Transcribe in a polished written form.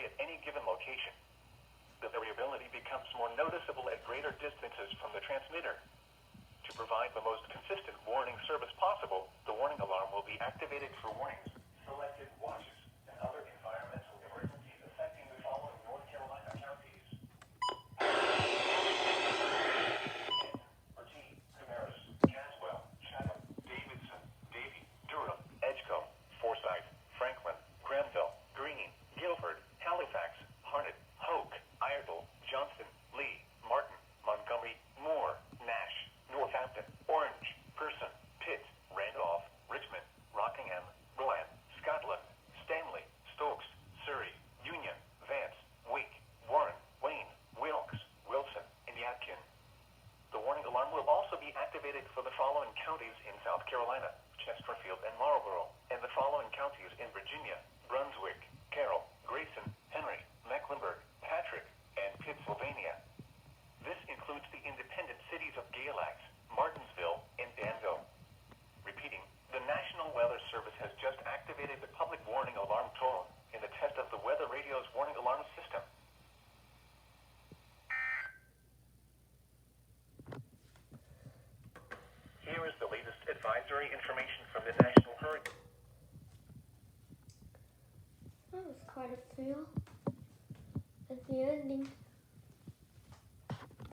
vary at any given location. The variability becomes more noticeable at greater distances from the transmitter. To provide the most consistent warning service possible, the warning alarm will be activated for warnings, selected watches, and other environmental emergencies affecting the following North Carolina counties: Bertie, Cabarrus, Caswell, Chatham, Davidson, Davie, Durham, Edgecombe, Forsyth, Franklin, Granville, Greene, Guilford, Halifax, Harnett, Hoke, Iredell, Johnston, Lee, Martin, Montgomery, Moore, Nash, Northampton, Orange, Person, Pitt, Randolph, Richmond, Rockingham, Rowan, Scotland, Stanley, Stokes, Surrey, Union, Vance, Wake, Warren, Wayne, Wilkes, Wilson, and Yadkin. The warning alarm will also be activated for the following counties in South Carolina: Chesterfield and Marlborough, and the following counties in Virginia: Brunswick, Carroll, Grayson, Henry, Mecklenburg, Patrick, and Pittsylvania. This includes the independent cities of Galax, Martinsville, and Danville. Repeating, the National Weather Service has just activated the public warning alarm tone in the test of the Weather Radio's warning alarm system. Here is the latest advisory information from the National Hurricane. That was quite a fail.